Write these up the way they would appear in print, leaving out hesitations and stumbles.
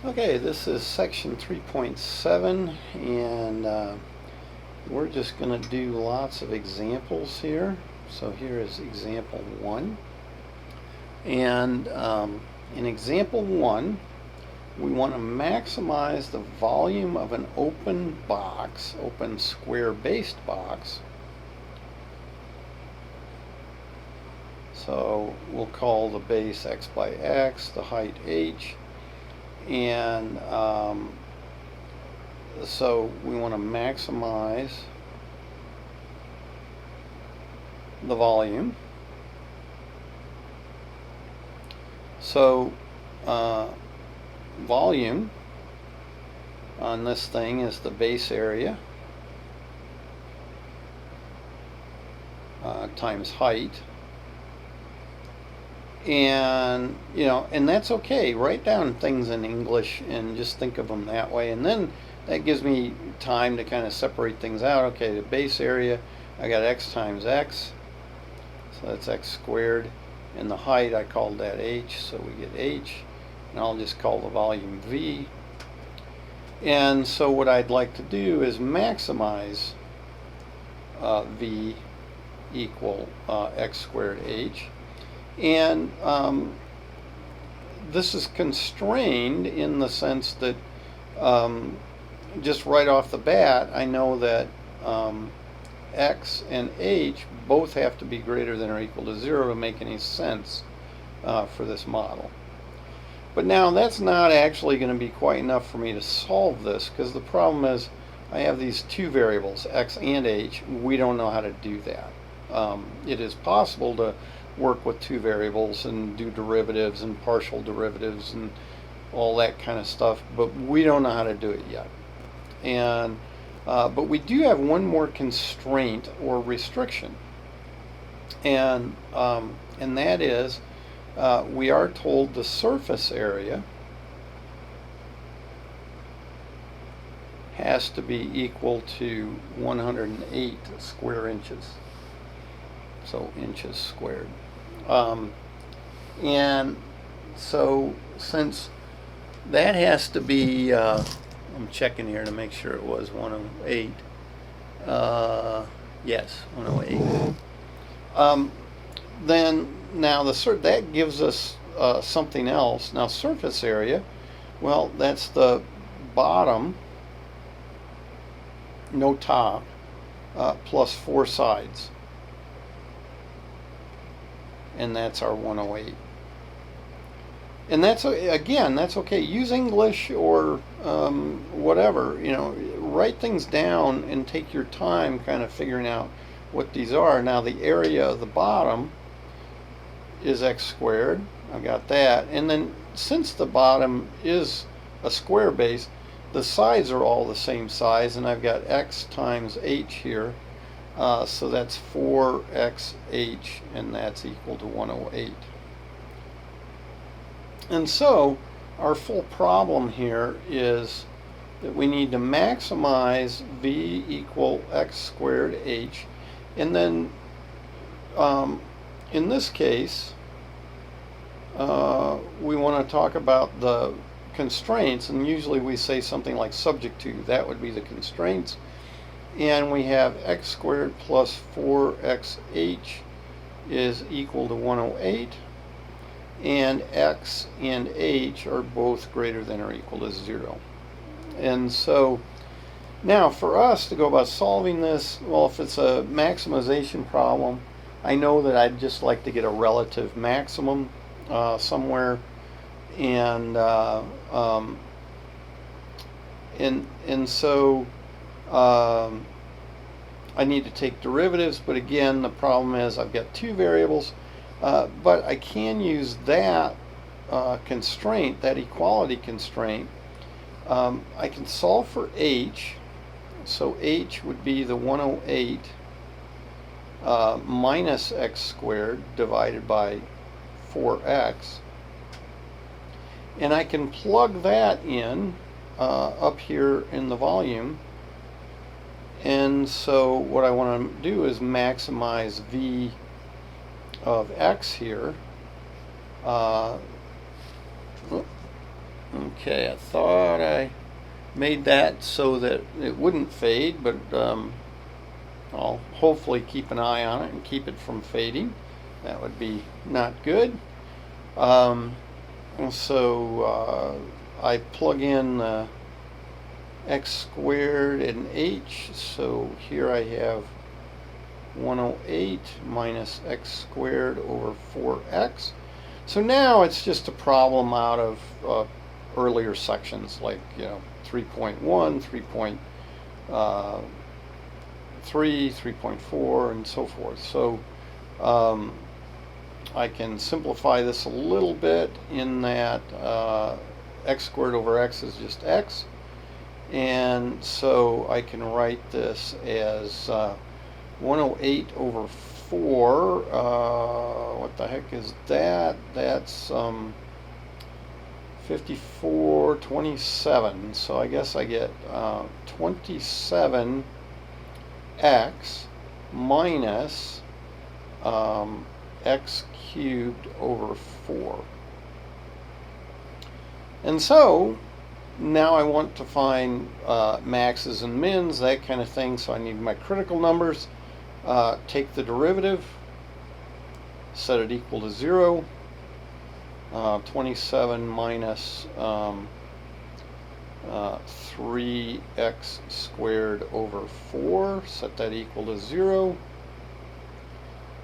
Okay, this is section 3.7, and we're just going to do lots of examples here. So here is example 1. And in example 1, we want to maximize the volume of an open box, open square-based box. So we'll call the base x by x, the height h, and so we want to maximize the volume. So volume on this thing is the base area times height. And and that's okay. Write down things in English and just think of them that way, and then that gives me time to kind of separate things out. Okay, the base area, I got x times x, so that's x squared, and the height, I called that h, so we get h, and I'll just call the volume v. And so what I'd like to do is maximize v equal x squared h. And this is constrained in the sense that just right off the bat, I know that x and h both have to be greater than or equal to 0 to make any sense for this model. But now that's not actually going to be quite enough for me to solve this, because the problem is I have these two variables, x and h. We don't know how to do that. It is possible to work with two variables and do derivatives and partial derivatives and all that kind of stuff, but we don't know how to do it yet. And but we do have one more constraint or restriction, and that is we are told the surface area has to be equal to 108 square inches. So inches squared. And so since that has to be, I'm checking here to make sure it was 108. Yes, 108. Then now that gives us something else. Now surface area, well, that's the bottom, no top, plus 4 sides. And that's our 108. And that's, again, that's okay. Use English or whatever, write things down and take your time kind of figuring out what these are. Now the area of the bottom is x squared. I've got that. And then since the bottom is a square base, the sides are all the same size, and I've got x times h here. So that's 4xh, and that's equal to 108. And so our full problem here is that we need to maximize v equal x squared h. And then in this case, we want to talk about the constraints, and usually we say something like subject to. That would be the constraints. And we have x squared plus 4xh is equal to 108, and x and h are both greater than or equal to 0. And so now for us to go about solving this, well, if it's a maximization problem, I know that I'd just like to get a relative maximum somewhere, and so I need to take derivatives, but again, the problem is I've got two variables, but I can use that constraint, that equality constraint. I can solve for h, so h would be the 108 minus x squared divided by 4x, and I can plug that in up here in the volume. And so what I want to do is maximize v of x here. Okay, I thought I made that so that it wouldn't fade, but I'll hopefully keep an eye on it and keep it from fading. That would be not good. So I plug in x squared and h. So here I have 108 minus x squared over 4x. So now it's just a problem out of earlier sections, like 3.1, 3.3, 3.4, and so forth. So I can simplify this a little bit in that x squared over x is just x. And so I can write this as 108 over 4. What the heck is that? That's 5427. So I guess I get 27x minus x cubed over 4. And so now I want to find maxes and mins, that kind of thing. So I need my critical numbers. Take the derivative, set it equal to 0. 27 minus 3x squared over 4, set that equal to 0.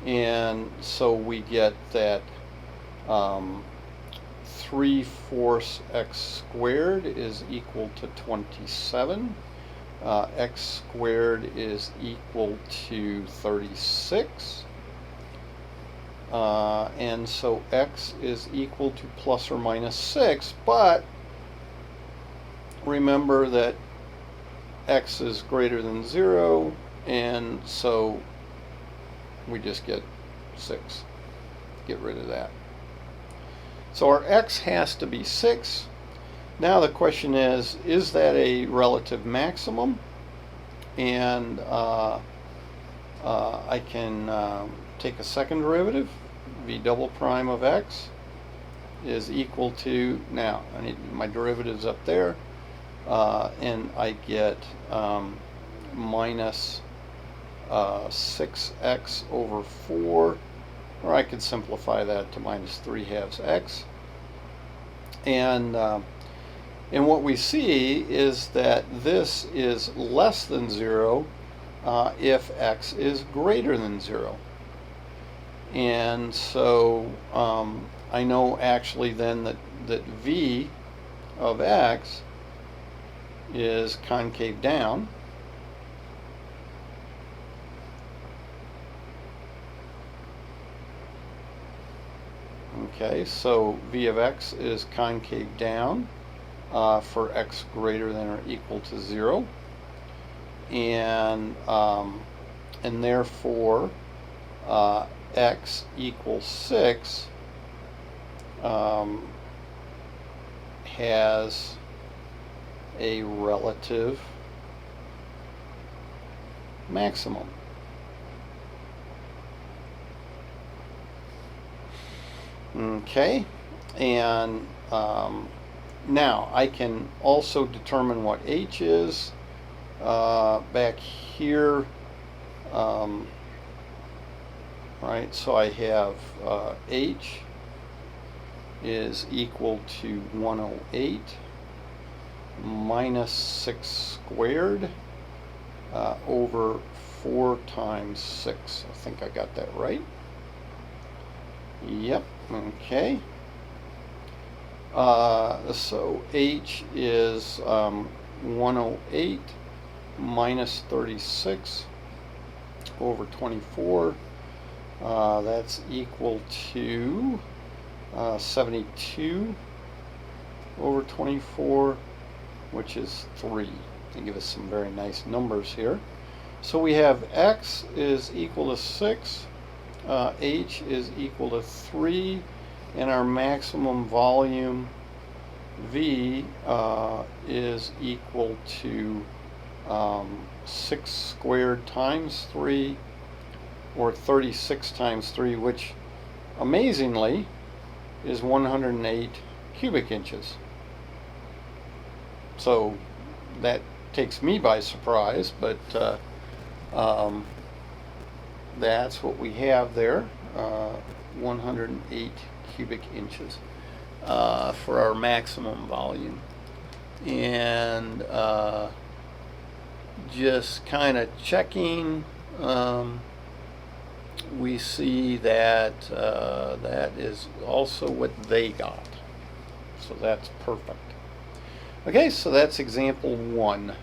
And so we get that 3/4 x squared is equal to 27. X squared is equal to 36. And so x is equal to plus or minus 6, but remember that x is greater than 0, and so we just get 6. Get rid of that. So our x has to be 6. Now the question is that a relative maximum? And I can take a second derivative. V double prime of x is equal to, now I need my derivatives up there, and I get minus 6x over 4, or I could simplify that to minus 3/2 x. And what we see is that this is less than 0 if x is greater than 0. And so I know actually then that v of x is concave down. Okay, so v of x is concave down for x greater than or equal to 0. And therefore x equals 6 has a relative maximum. Okay, and now I can also determine what h is back here. Right, so I have h is equal to 108 minus 6 squared over 4 times 6. I think I got that right. Yep, okay. So h is 108 minus 36 over 24. That's equal to 72 over 24, which is 3. They give us some very nice numbers here. So we have x is equal to 6, h is equal to 3, and our maximum volume v is equal to 6 squared times 3, or 36 times 3, which amazingly is 108 cubic inches. So that takes me by surprise, but that's what we have there, 108 cubic inches for our maximum volume. And just kind of checking, we see that that is also what they got. So that's perfect. Okay, so that's example 1.